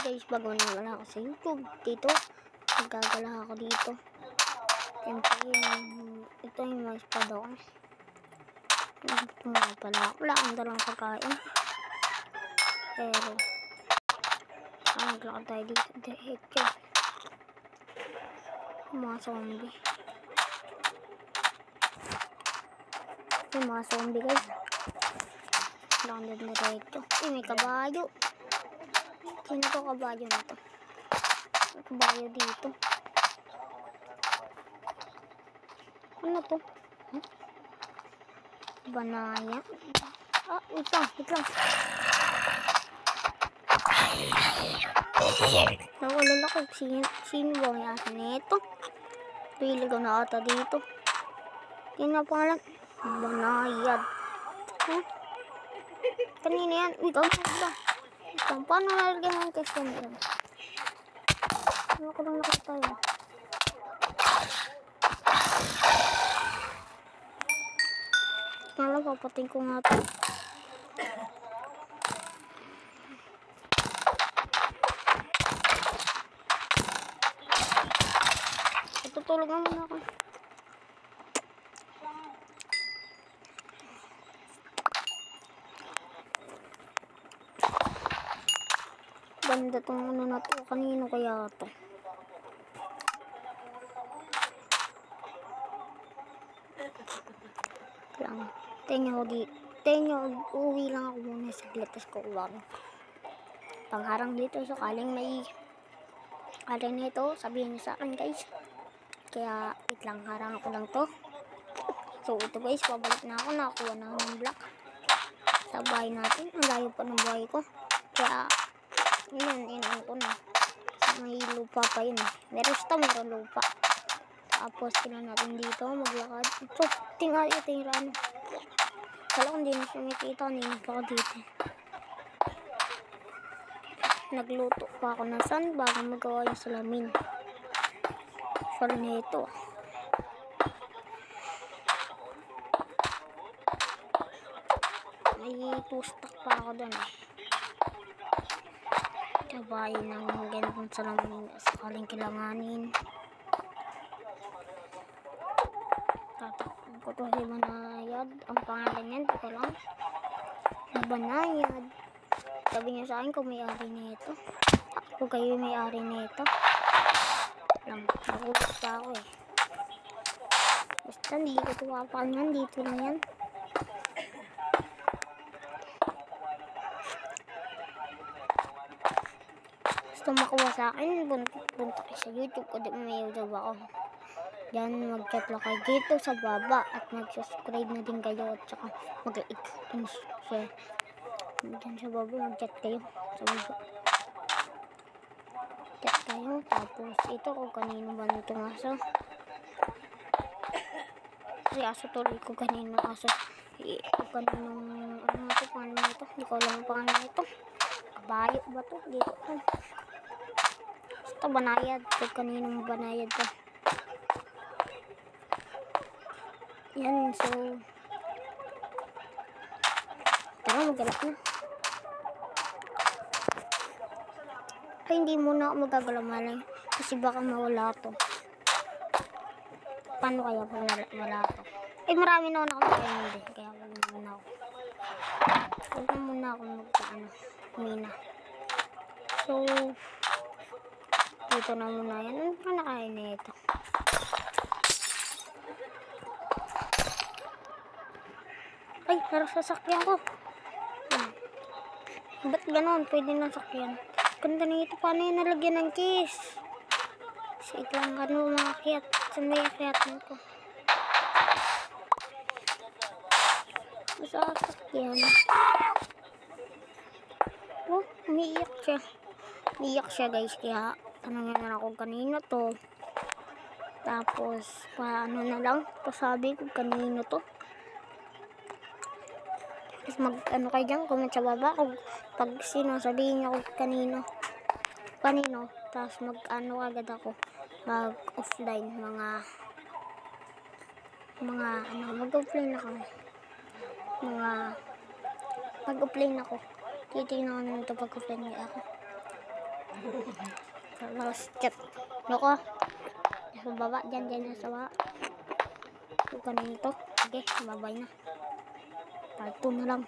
guys, bago na wala ako sa YouTube. Dito, magagala ako dito. Siyempre, ito yung mais pa daw. Ito nga pala. Wala akong dalang pagkain. Pero, maglakad tayo dito. Diretso. Mga zombie. Yung mga zombie guys. Wala akong diretso. May kabayo. Sino to kabayo na to? May kabayo dito. Ano to? Huh? Banaya. Ah, wait lang. Nawalala ko sino ba may asa nito? Pili ko na ata dito. Sino pangalan? Banayad. Huh? Kanina yan. Wait lang. Paano nalagyan ang question dyan? Ano ko lang nakita yun? Kala papating ko nga ito. Tutulog na muna ako. Ganda tong ano na to. Kanino kaya to? Lang. Uwi lang ako muna sa litas ko uwag. Pangharang dito sakaling may arin nito, sabihin niyo sa akin guys. Kaya wait lang, harang ako lang to. So ito guys, pabalik na ako. Nakakuha na ako ng block sa bahay natin. Ang layo pa ng bahay ko. Kaya yun, inan ko na. May lupa pa yun eh. Meron lupa. Tapos sila natin dito, maglakad. Ito, tingnan yung ano. Kala kung hindi na siya makita, hindi pa ako dito. Nagluto pa ako ng sand bago magawa yung salamin. Sorry na ito. May 2 stack pa ako doon eh. Kabayin ng ganitong salamin sakaling kailanganin. Tatakpan ko to si Banayad. Ang pangalan yan, ito lang. Banayad. Sabi niya sa akin kung may-ari nito. Kung kayo may-ari nito. Lang, nakulit pa ako eh. Basta hindi ko ito kapalan. Dito lang yan. Gusto makuha sa akin, punta kayo sa YouTube o di may YouTube ako. Diyan mag-chat lang kayo dito sa baba at mag-subscribe na din kayo at saka mag-like and share. Diyan sa baba mag-chat kayo sa baba. Chat kayo, tapos ito kung kanino ba nitong aso. Kasi aso tuloy ko kanino aso. Kung kaninong ano ito, paano ito, hindi ko alam ang pangalan ito. Kabayo ba ito? Dito ko. Basta Banayad, kung kaninong Banayad ko. Yan, so tara, magalak na. Ay, hindi muna ako magagalaw malay kasi baka mawala to. Paano kaya pag wala to? Eh, marami na ako nakakainin din, kaya wala muna ako. Huwag na muna ako mina. So dito na muna yan. Ano pa nakain na ito? Ay, harap sasakyan ko. Ba't ganon? Pwede na sakyan. Ganda na ito. Paano yung nalagyan ng case? Sige lang, ano mga kiyat. Saan ba yung kiyatan ko? Masasakyan. Oh, umiiyak siya. Umiiyak siya guys. Kaya tanongin na ako kanino to. Tapos, paano na lang. Pasabi ko kanino to. Tapos mag-ano kayo dyan, comment sa baba kung pag sinasabihin niyo kung kanino. Tapos mag-ano agad ako. Mag-offline. Mag-offline ako. Mag-offline ako. Titignan ko na ito pag-offline ako. Tapos, chat. Loko. Sa baba, dyan sa baba. Huwag ka na nito. Sige, babay na. Part 2 na lang.